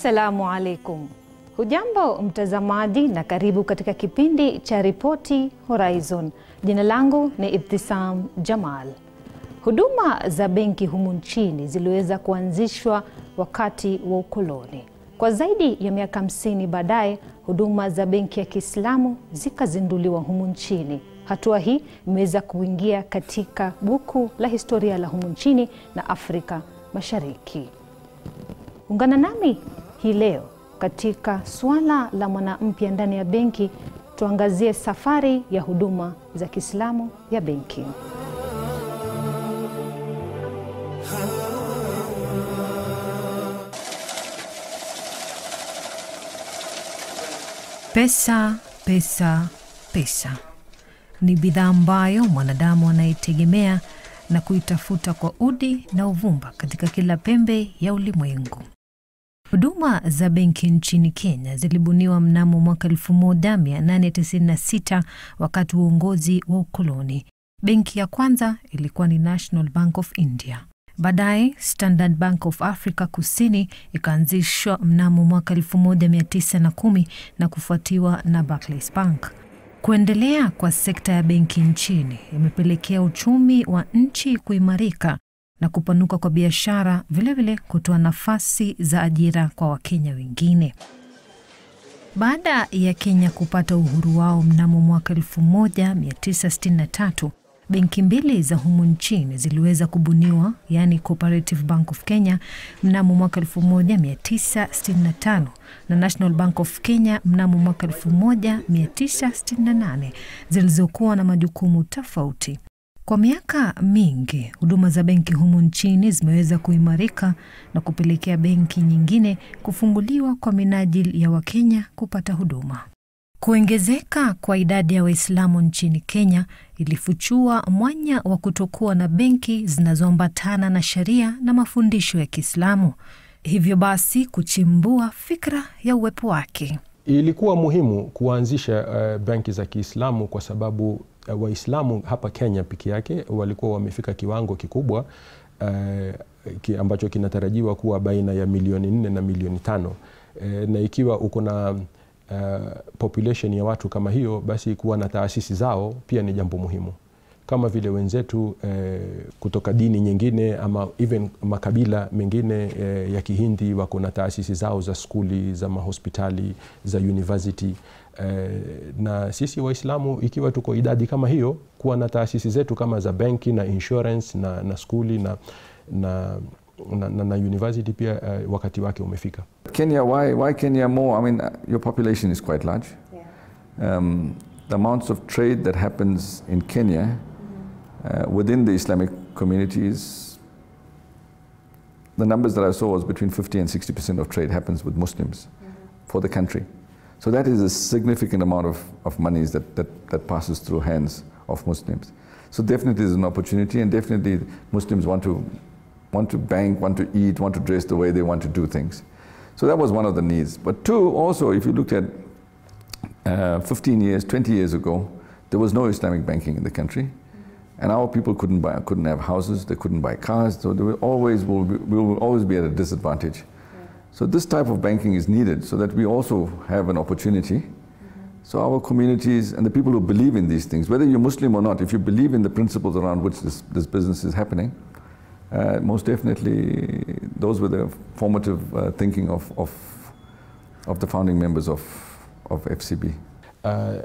Assalamu alaikum. Hujambo mtazamaji na karibu katika kipindi cha Ripoti Horizon. Jina langu ni Ibtisam Jamal. Huduma za benki humu nchini ziliweza kuanzishwa wakati wa ukoloni. Kwa zaidi ya miaka 50 baadaye, huduma za benki ya Kislamu zikazinduliwa humu nchini. Hatua hii imeweza kuingia katika buku la historia la humu nchini na Afrika Mashariki. Ungana nami hii leo katika swala la mwanampya ndani ya benki, tuangazie safari ya huduma za Kislamu ya benki. Pesa, pesa, pesa ni bidhaa ambayo mwanadamu anaitegemea na kuitafuta kwa udi na uvumba katika kila pembe ya ulimwengu. Huduma za benki nchini Kenya zilibuniwa mnamo mwaka 1896 wakati wa uongozi wa ukoloni. Benki ya kwanza ilikuwa ni National Bank of India. Baadaye Standard Bank of Africa Kusini ikaanzishwa mnamo mwaka 1910 na kufuatiwa na Barclays Bank. Kuendelea kwa sekta ya benki nchini imepelekea uchumi wa nchi kuimarika na kupanuka kwa biashara, vilevile kutoa nafasi za ajira kwa Wakenya wengine. Baada ya Kenya kupata uhuru wao mnamo mwaka 1963, benki mbili za humu nchini ziliweza kubuniwa, yani Cooperative Bank of Kenya mnamo mwaka 1965 na National Bank of Kenya mnamo mwaka 1968, zilizokuwa na majukumu tofauti. Kwa miaka mingi, huduma za benki humu nchini zimeweza kuimarika na kupelekea benki nyingine kufunguliwa kwa minajili ya Wakenya kupata huduma. Kuongezeka kwa idadi ya Waislamu nchini Kenya ilifuchua mwanya wa kutokuwa na benki zinazoambatana na sharia na mafundisho ya Kislamu. Hivyo basi kuchimbua fikra ya uwepo wake. Ilikuwa muhimu kuanzisha benki za Kiislamu kwa sababu Waislamu hapa Kenya peke yake walikuwa wamefika kiwango kikubwa ambacho kinatarajiwa kuwa baina ya milioni 4 na milioni 5. Na ikiwa uko na population ya watu kama hiyo, basi kuwa na taasisi zao pia ni jambo muhimu. Kama vile wenzetu kutoka dini nyingine ama even makabila mengine ya Kihindi wako na taasisi zao za skuli, za mahospitali, za university. Na sisi Waislamu ikiwa tuko idadi kama hiyo, kuwa na taasisi zetu kama za benki na insurance na skuli na university pia wakati wake umefika. Kenya, why Kenya more? I mean, your population is quite large. Yeah. The amounts of trade that happens in Kenya within the Islamic communities, the numbers that I saw was between 50 and 60% of trade happens with Muslims for the country. So that is a significant amount of monies that passes through hands of Muslims. So definitely there's an opportunity, and definitely Muslims want to bank, want to eat, want to dress the way they want to do things. So that was one of the needs. But two, also, if you looked at 15 years, 20 years ago, there was no Islamic banking in the country. And our people couldn't have houses, they couldn't buy cars, so they will always be at a disadvantage. So this type of banking is needed so that we also have an opportunity. So our communities and the people who believe in these things, whether you're Muslim or not, if you believe in the principles around which this business is happening, most definitely those were the formative thinking of the founding members of FCB.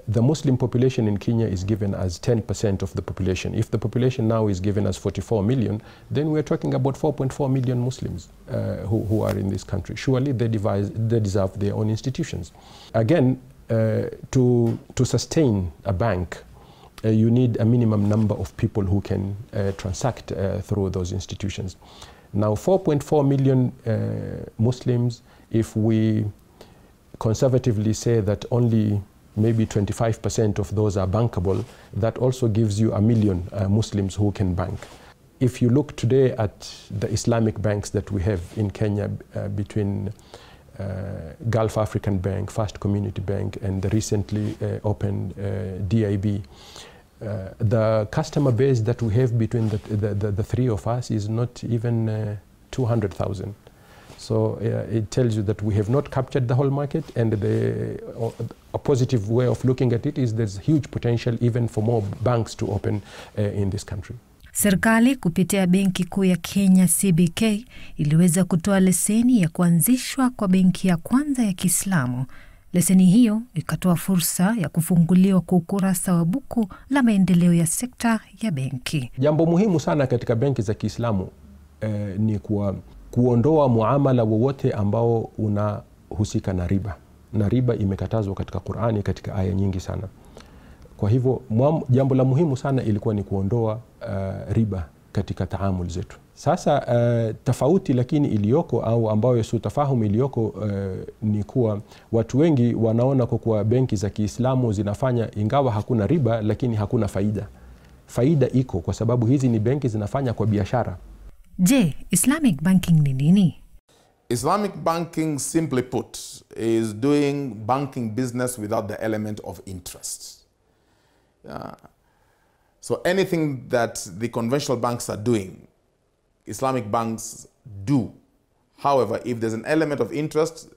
The Muslim population in Kenya is given as 10% of the population. If the population now is given as 44 million, then we're talking about 4.4 million Muslims who are in this country. Surely they deserve their own institutions. Again, to sustain a bank, you need a minimum number of people who can transact through those institutions. Now, 4.4 million Muslims, if we conservatively say that only maybe 25% of those are bankable, that also gives you 1 million Muslims who can bank. If you look today at the Islamic banks that we have in Kenya between Gulf African Bank, First Community Bank, and the recently opened DIB, the customer base that we have between the three of us is not even 200,000. So it tells you that we have not captured the whole market, and a positive way of looking at it is there's huge potential even for more banks to open in this country. Serikali kupitia Benki Kuu ya Kenya CBK iliweza kutoa leseni ya kuanzishwa kwa benki ya kwanza ya Kislamu. Leseni hiyo ikatoa fursa ya kufunguliwa kwa ukurasa wa buku la maendeleo ya sekta ya benki. Jambo muhimu sana katika benki za Kiislamu ni kuondoa muamala wowote ambao unahusika na riba. Na riba imekatazwa katika Qur'ani katika aya nyingi sana. Kwa hivyo jambo la muhimu sana ilikuwa ni kuondoa riba katika taamul zetu. Sasa tofauti lakini iliyoko au ambayo si tafahumu iliyoko ni kuwa watu wengi wanaona kwa kuwa benki za Kiislamu zinafanya ingawa hakuna riba lakini hakuna faida. Faida iko kwa sababu hizi ni benki zinafanya kwa biashara. Je, Islamic banking ni nini? Islamic banking, simply put, is doing banking business without the element of interest. So anything that the conventional banks are doing, Islamic banks do. However, if there's an element of interest,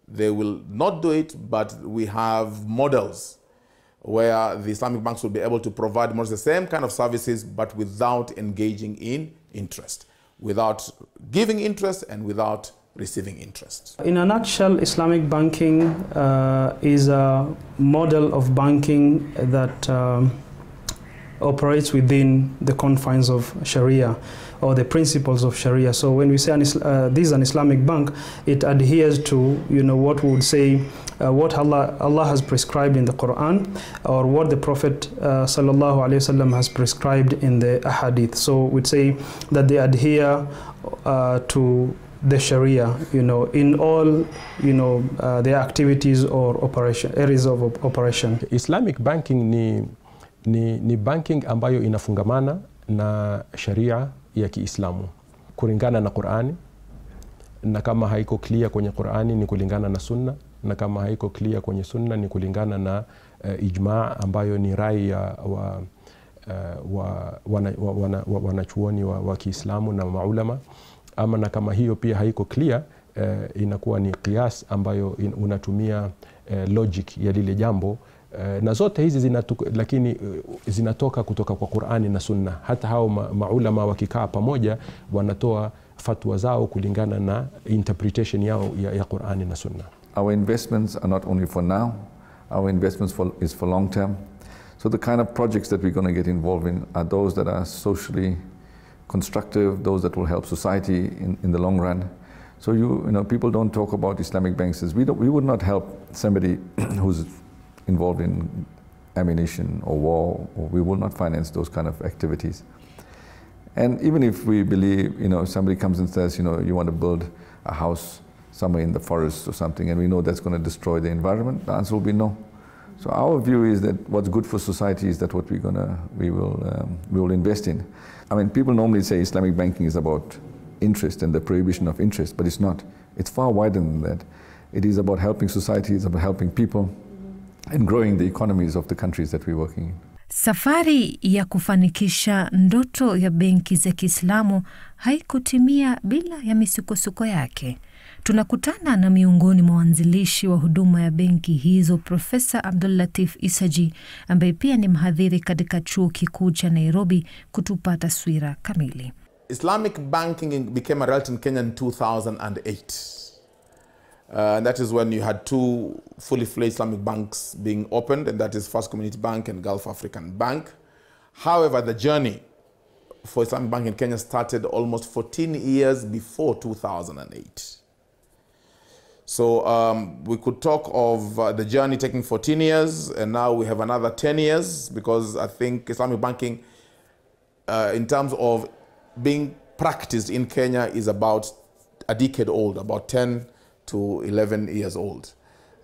they will not do it, but we have models where the Islamic banks will be able to provide more the same kind of services, but without engaging in interest, without giving interest and without receiving interest. In a nutshell, Islamic banking is a model of banking that operates within the confines of Sharia or the principles of Sharia. So when we say this is an Islamic bank, it adheres to, what we would say, what Allah has prescribed in the Quran, or what the Prophet sallallahu alaihi wasallam has prescribed in the Ahadith. So we'd say that they adhere to the Sharia, in all, their activities or areas of operation. Islamic banking ni banking ambayo inafungamana na sharia ya Kiislamu kulingana na Qur'ani, na kama haiko clear kwenye Qur'ani ni kulingana na sunna, na kama haiko clear kwenye sunna ni kulingana na ijma' ambayo ni rai ya wanachuoni wa Kiislamu na maulama. Ama na kama hiyo pia haiko clear, inakuwa ni qiyas ambayo unatumia logic ya lile jambo. Na zote hizi lakini zinatoka kutoka kwa Qur'ani na Sunna. Hata hao maulama wakikaa pamoja wanatoa fatwa zao kulingana na interpretation yao ya Qur'ani na Sunna. Our investments are not only for now, our investments is for long term. So the kind of projects that we're going to get involved in are those that are socially constructive, those that will help society in the long run. So people don't talk about Islamic banks as we would not help somebody who's involved in ammunition or war, or we will not finance those kind of activities. And even if we believe, somebody comes and says, you want to build a house somewhere in the forest or something, and we know that's going to destroy the environment, the answer will be no. So our view is that what's good for society is that what we will invest in. I mean, people normally say Islamic banking is about interest and the prohibition of interest, but it's not. It's far wider than that. It is about helping society, it's about helping people, and growing the economies of the countries that we're working in. Safari ya kufanikisha ndoto ya benki za Kiislamu haikutimia bila ya misukosuko yake. Tunakutana na miongoni mwa waanzilishi wa huduma ya benki hizo, Profesa Abdul Latif Isaji, ambaye pia ni mhadhiri katika chuo kikuu cha Nairobi, kutupa taswira kamili. Islamic banking became a reality in Kenya in 2008. That is when you had two fully fledged Islamic banks being opened, and that is First Community Bank and Gulf African Bank. However, the journey for Islamic bank in Kenya started almost 14 years before 2008. So we could talk of the journey taking 14 years, and now we have another 10 years, because I think Islamic banking, in terms of being practiced in Kenya, is about a decade old, about 10 to 11 years old.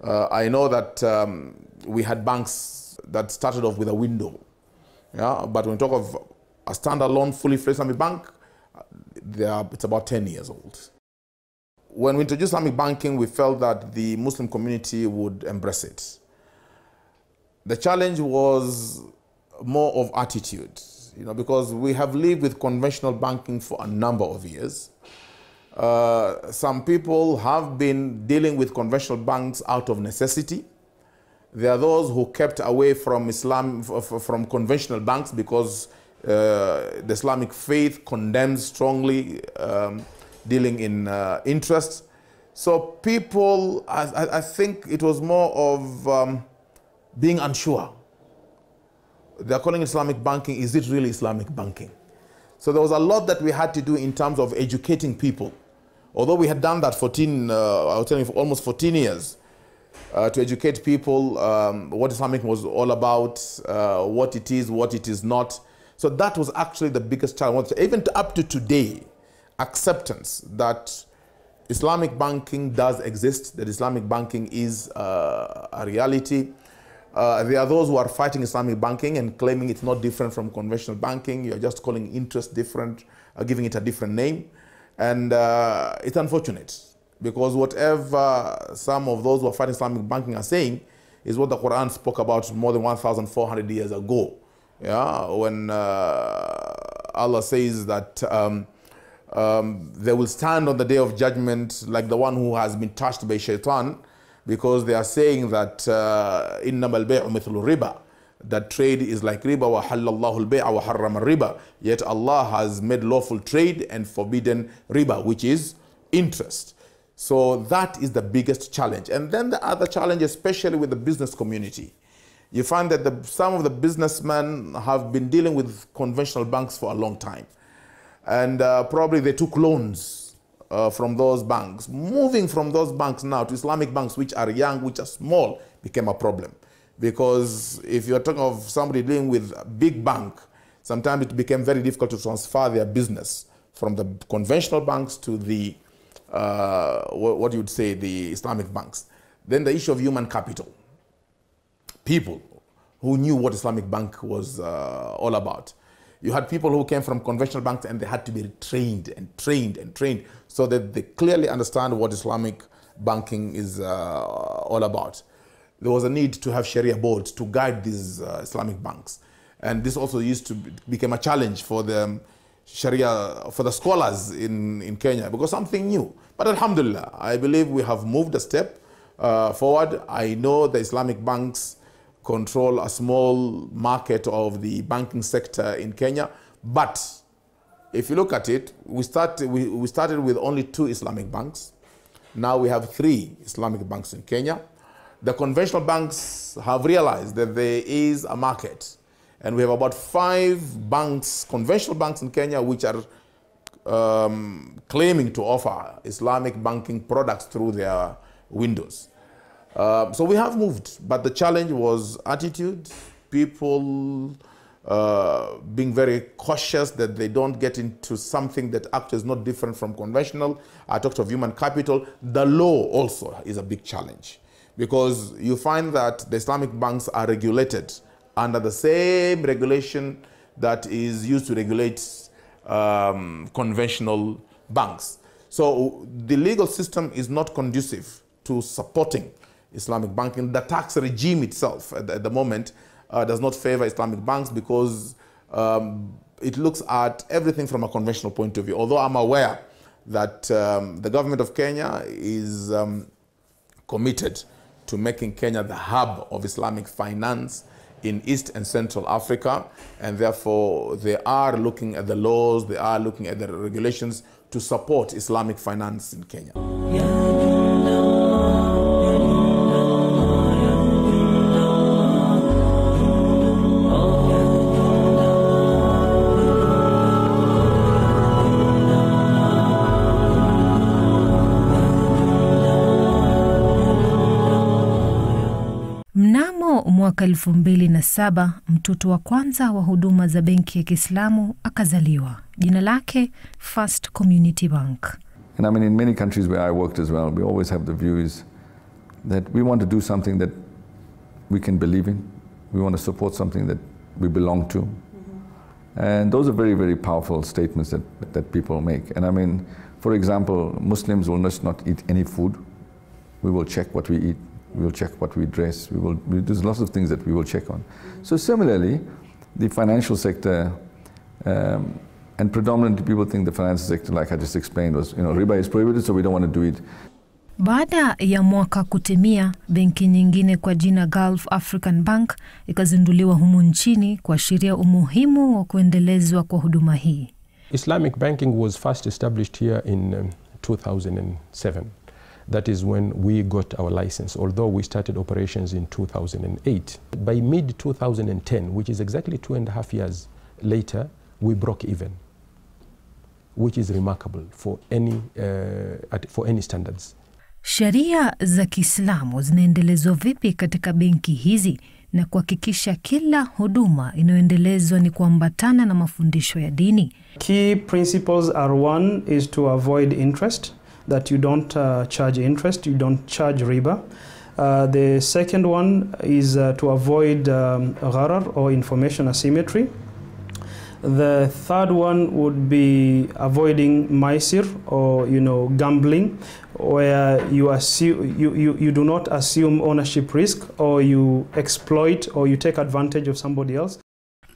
I know that we had banks that started off with a window, but when we talk of a standalone, fully fledged Islamic bank, it's about 10 years old. When we introduced Islamic banking, we felt that the Muslim community would embrace it. The challenge was more of attitude, because we have lived with conventional banking for a number of years. Some people have been dealing with conventional banks out of necessity. There are those who kept away from from conventional banks because the Islamic faith condemns strongly dealing in interest. So people, I think it was more of being unsure. They're calling Islamic banking, is it really Islamic banking? So there was a lot that we had to do in terms of educating people. Although we had done that I was telling you, for almost 14 years, to educate people what Islamic was all about, what it is not. So that was actually the biggest challenge. Even up to today, acceptance that Islamic banking does exist, that Islamic banking is a reality. There are those who are fighting Islamic banking and claiming it's not different from conventional banking. You're just calling interest different, giving it a different name. And it's unfortunate because whatever some of those who are fighting Islamic banking are saying is what the Quran spoke about more than 1,400 years ago. Yeah, when Allah says that they will stand on the day of judgment like the one who has been touched by shaitan, because they are saying that إِنَّمَا الْبَيْعُ مِثْلُ الرِّبَى, that trade is like riba, وَحَلَّ اللَّهُ الْبَيْعَ وَحَرَّمَ الرِّبَى. Yet Allah has made lawful trade and forbidden riba, which is interest. So that is the biggest challenge. And then the other challenge, especially with the business community, you find that some of the businessmen have been dealing with conventional banks for a long time. And probably they took loans from those banks. Moving from those banks now to Islamic banks, which are young, which are small, became a problem. Because if you're talking of somebody dealing with a big bank, sometimes it became very difficult to transfer their business from the conventional banks to the, what you would say, the Islamic banks. Then the issue of human capital. People who knew what Islamic bank was all about. You had people who came from conventional banks and they had to be trained and trained and trained so that they clearly understand what Islamic banking is all about. There was a need to have sharia boards to guide these Islamic banks. And this also used to become a challenge for the sharia, for the scholars in Kenya, because something new. But alhamdulillah, I believe we have moved a step forward. I know the Islamic banks control a small market of the banking sector in Kenya. But if you look at it, we started with only 2 Islamic banks. Now we have 3 Islamic banks in Kenya. The conventional banks have realized that there is a market. And we have about 5 banks, conventional banks in Kenya, which are claiming to offer Islamic banking products through their windows. So we have moved, but the challenge was attitude, people being very cautious that they don't get into something that actually is not different from conventional. I talked of human capital. The law also is a big challenge, because you find that the Islamic banks are regulated under the same regulation that is used to regulate conventional banks. So the legal system is not conducive to supporting Islamic banking. The tax regime itself at the moment does not favor Islamic banks, because it looks at everything from a conventional point of view. Although I'm aware that the government of Kenya is committed to making Kenya the hub of Islamic finance in East and Central Africa, and therefore they are looking at the laws, they are looking at the regulations to support Islamic finance in Kenya. Mnamo mwaka 2007 mtoto wa kwanza wa huduma za benki ya Kislamu akazaliwa. Jina lake First Community Bank. And I mean, in many countries where I worked as well, we always have the view is that we want to do something that we can believe in. We want to support something that we belong to. And those are very, very powerful statements that people make. And I mean, for example, Muslims will not eat any food. We will check what we eat. We will check what we dress. There's lots of things that we will check on. So similarly, the financial sector And predominantly people think the finance sector, like I just explained, was, riba is prohibited, so we don't want to do it. Baada ya mwaka kutimia, benki nyingine kwa jina Gulf African Bank ikazinduliwa humu nchini kuashiria umuhimu wa kuendelezwa kwa huduma hii. Islamic banking was first established here in 2007. That is when we got our license, although we started operations in 2008. By mid-2010, which is exactly 2.5 years later, we broke even, which is remarkable for any standards. Sharia za Kislamu zinaendelezwa vipi katika benki hizi na kuhakikisha kila huduma inayoendelezwa ni kuambatana na mafundisho ya dini? Key principles are: one is to avoid interest, that you don't charge interest, you don't charge riba. The second one is to avoid gharar or information asymmetry. The third one would be avoiding maisir or gambling, where you do not assume ownership risk or you exploit or you take advantage of somebody else.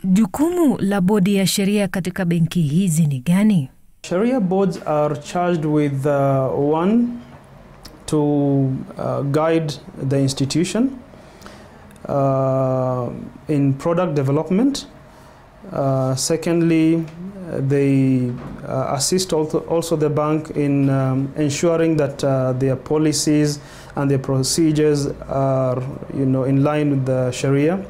Jukumu la bodi ya sheria katika benki hizi ni gani? Sharia boards are charged with one, to guide the institution in product development. Secondly, they assist also the bank in ensuring that their policies and their procedures are in line with the Sharia.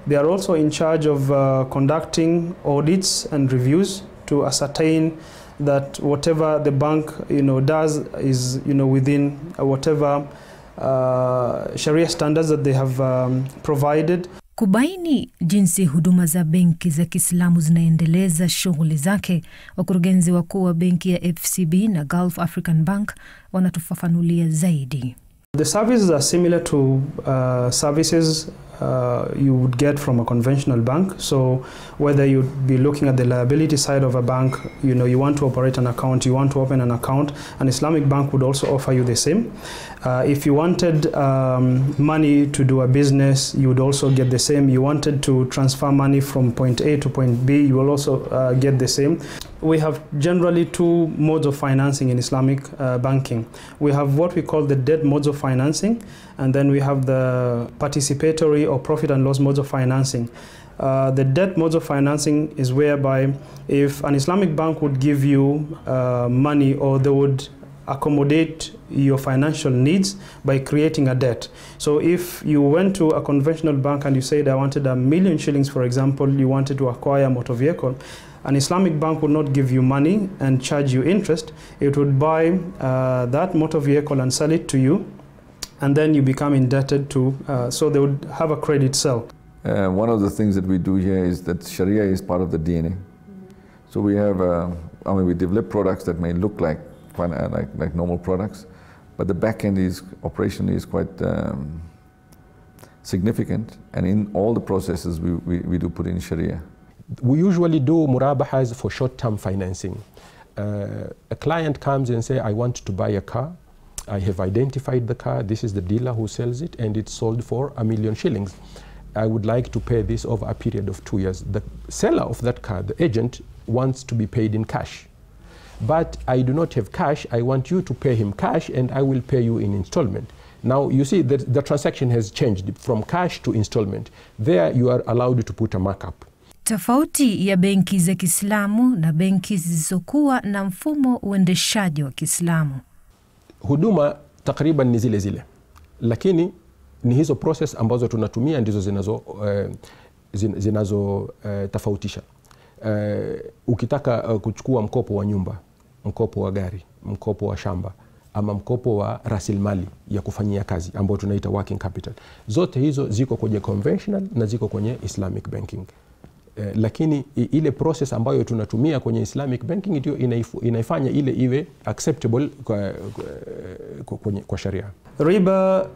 They are also in charge of conducting audits and reviews to ascertain that whatever the bank does is within whatever Sharia standards that they have provided. Kubaini jinsi huduma za benki za Kislamu zinaendeleza shughuli zake, wakurugenzi wakuu wa benki ya FCB na Gulf African Bank wanatufafanulia zaidi. The services are similar to services you would get from a conventional bank. So whether you'd be looking at the liability side of a bank, you want to operate an account, you want to open an account, an Islamic bank would also offer you the same. If you wanted money to do a business, you would also get the same. You wanted to transfer money from point A to point B, you will also get the same. We have generally two modes of financing in Islamic banking. We have what we call the debt modes of financing, and then we have the participatory or profit and loss modes of financing. The debt modes of financing is whereby if an Islamic bank would give you money, or they would accommodate your financial needs by creating a debt. So if you went to a conventional bank and you said, I wanted $1 million shillings, for example, you wanted to acquire a motor vehicle, an Islamic bank would not give you money and charge you interest. It would buy that motor vehicle and sell it to you, and then you become indebted to, so they would have a credit sale. One of the things that we do here is that Sharia is part of the DNA. So we have, we develop products that may look like normal products, but the back end is operationally is quite significant, and in all the processes we do put in Sharia. We usually do murabahas for short-term financing. A client comes and says, I want to buy a car. I have identified the car. This is the dealer who sells it, and it's sold for $1 million shillings. I would like to pay this over a period of 2 years. The seller of that car, the agent, wants to be paid in cash. But I do not have cash. I want you to pay him cash, and I will pay you in installment. Now, you see that the transaction has changed from cash to installment. There, you are allowed to put a markup. Tofauti ya benki za Kislamu na benki zisizokuwa na mfumo uendeshaji wa Kislamu. Huduma takriban ni zile zile, lakini ni hizo process ambazo tunatumia ndizo zinazo tofautisha. Ukitaka kuchukua mkopo wa nyumba, mkopo wa gari, mkopo wa shamba, ama mkopo wa rasilimali ya kufanyia kazi ambao tunaita working capital, zote hizo ziko kwenye conventional na ziko kwenye Islamic banking. Lakini ile process ambayo tunatumia kwenye Islamic banking ndio inaifanya ile iwe acceptable kwa sharia. Riba,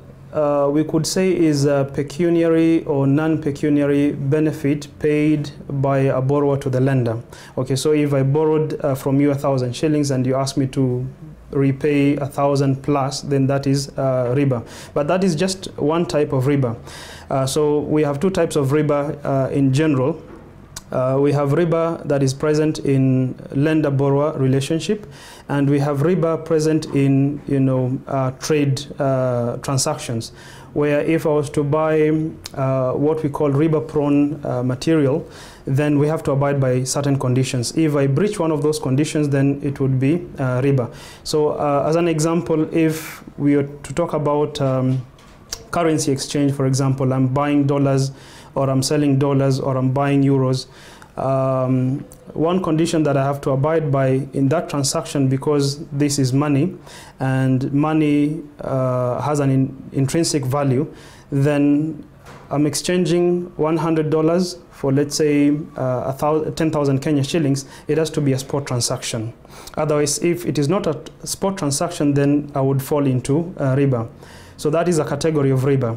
we could say, is a pecuniary or non-pecuniary benefit paid by a borrower to the lender. Okay, so if I borrowed from you 1,000 shillings and you ask me to repay 1,000 plus, then that is riba. But that is just one type of riba. So we have two types of riba in general. We have riba that is present in lender-borrower relationship, and we have riba present in trade transactions, where if I was to buy what we call riba-prone material, then we have to abide by certain conditions. If I breach one of those conditions, then it would be riba. So as an example, if we were to talk about currency exchange, for example, I'm buying dollars, or I'm selling dollars, or I'm buying euros. One condition that I have to abide by in that transaction, because this is money, and money has an intrinsic value, then I'm exchanging $100 for, let's say, 10,000 Kenya shillings. It has to be a spot transaction. Otherwise, if it is not a spot transaction, then I would fall into riba. So that is a category of riba.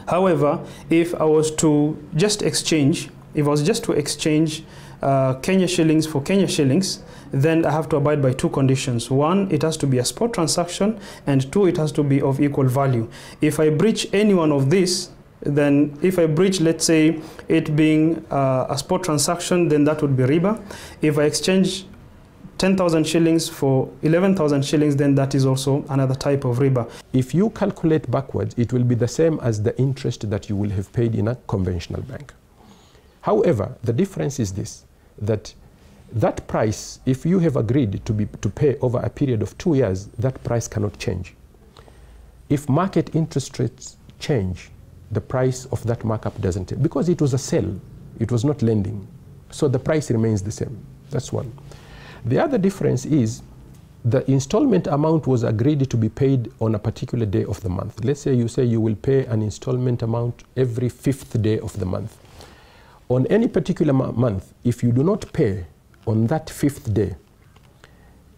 However, if I was to just exchange, Kenya shillings for Kenya shillings, then I have to abide by two conditions. One, it has to be a spot transaction, and two, it has to be of equal value. If I breach any one of these, then if I breach, let's say, it being a spot transaction, then that would be riba. If I exchange 10,000 shillings for 11,000 shillings, then that is also another type of riba. If you calculate backwards, it will be the same as the interest that you will have paid in a conventional bank. However, the difference is this, that price, if you have agreed to pay over a period of 2 years, that price cannot change. If market interest rates change, the price of that markup doesn't change, because it was a sale, it was not lending. So the price remains the same. That's one. The other difference is the installment amount was agreed to be paid on a particular day of the month. Let's say you will pay an installment amount every 5th day of the month. On any particular month, if you do not pay on that 5th day,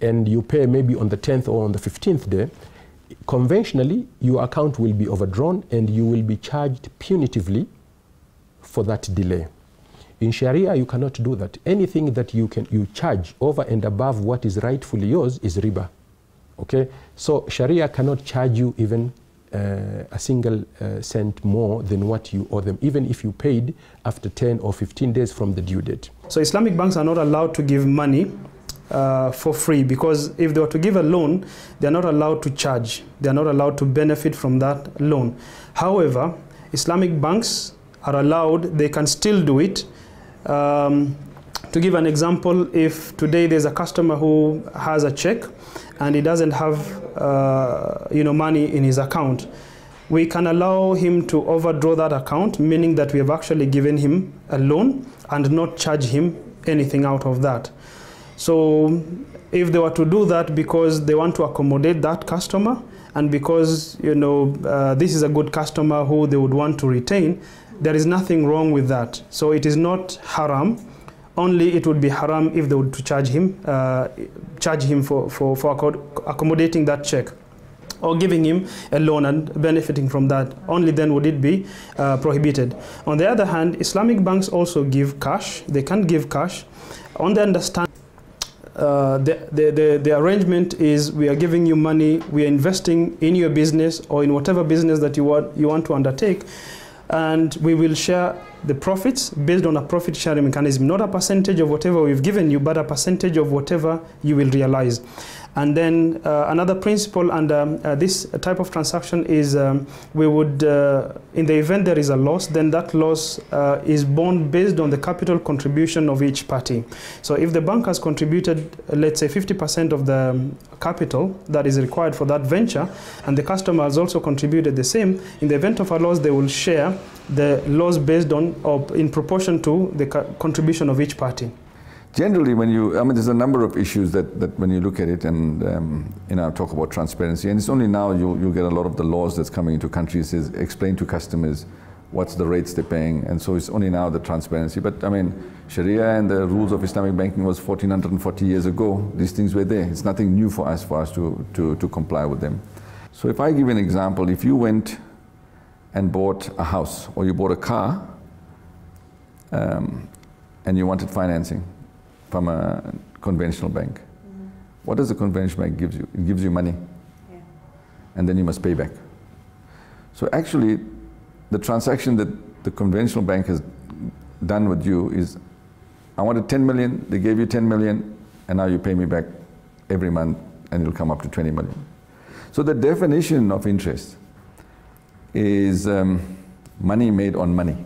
and you pay maybe on the 10th or on the 15th day, conventionally, your account will be overdrawn and you will be charged punitively for that delay. In Sharia, you cannot do that. Anything that you charge over and above what is rightfully yours is riba. Okay? So Sharia cannot charge you even a single cent more than what you owe them, even if you paid after 10 or 15 days from the due date. So Islamic banks are not allowed to give money for free, because if they were to give a loan, they are not allowed to charge. They are not allowed to benefit from that loan. However, Islamic banks are allowed, they can still do it. To give an example, if today there's a customer who has a check and he doesn't have money in his account, we can allow him to overdraw that account, meaning that we have actually given him a loan and not charge him anything out of that. So if they were to do that because they want to accommodate that customer, and because this is a good customer who they would want to retain, there is nothing wrong with that. So it is not haram. Only it would be haram if they would to charge him for accommodating that check, or giving him a loan and benefiting from that. Only then would it be prohibited. On the other hand, Islamic banks also give cash. They can give cash. On the understanding, the arrangement is, we are giving you money, we are investing in your business or in whatever business that you want to undertake, and we will share the profits based on a profit sharing mechanism, not a percentage of whatever we've given you, but a percentage of whatever you will realize. And then another principle under this type of transaction is we would, in the event there is a loss, then that loss is borne based on the capital contribution of each party. So if the bank has contributed, let's say 50% of the capital that is required for that venture, and the customer has also contributed the same, in the event of a loss, they will share the loss based on, or in proportion to the contribution of each party. Generally, there's a number of issues that when you look at it, and talk about transparency, and it's only now you get a lot of the laws that's coming into countries is explain to customers what's the rates they're paying, and so it's only now the transparency. But Sharia and the rules of Islamic banking was 1440 years ago. These things were there. It's nothing new for us to comply with them. So if I give an example, if you went and bought a house, or you bought a car, and you wanted financing from a conventional bank. What does the conventional bank give you? It gives you money, and then you must pay back. So actually, the transaction that the conventional bank has done with you is I wanted 10 million, they gave you 10 million, and now you pay me back every month, and it'll come up to 20 million. So the definition of interest is money made on money.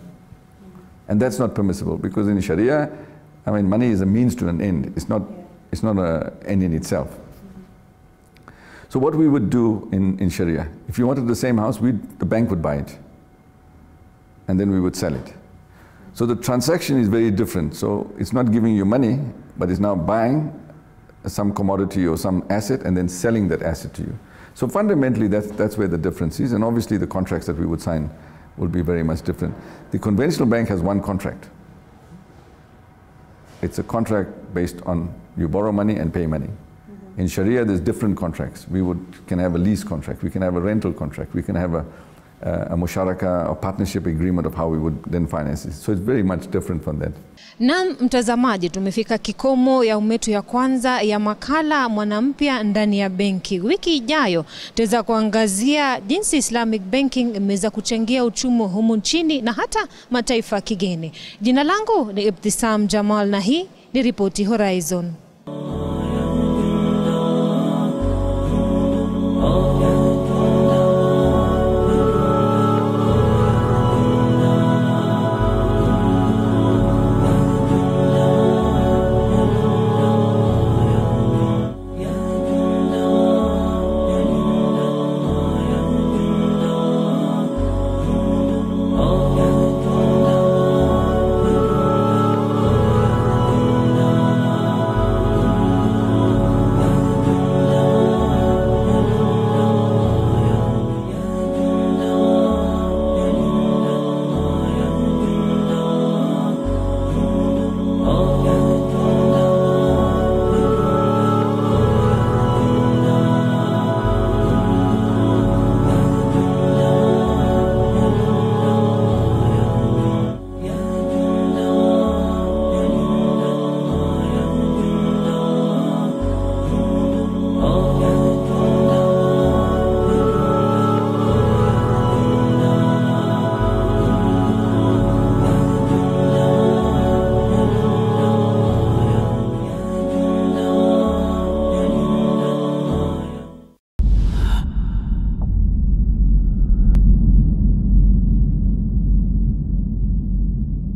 And that's not permissible, because in Sharia, I mean, money is a means to an end. It's not an end in itself. So what we would do in Sharia, if you wanted the same house, the bank would buy it. And then we would sell it. So the transaction is very different. So it's not giving you money, but it's now buying some commodity or some asset and then selling that asset to you. So fundamentally, that's where the difference is. And obviously the contracts that we would sign will be very much different. The conventional bank has one contract. It's a contract based on you borrow money and pay money. In Sharia, there's different contracts. We can have a lease contract, we can have a rental contract, we can have a musharaka or partnership agreement of how we would then finance it. So it's very much different from that. Na mtazamaji, tumefika kikomo ya umetu ya kwanza ya makala Mwanampya ndani ya benki. Wiki ijayo tutaweza kuangazia jinsi Islamic banking imeweza kuchangia uchumi humu nchini na hata mataifa kigeni. Jina langu ni Ibtisam Jamal na hii ni Ripoti Horizon.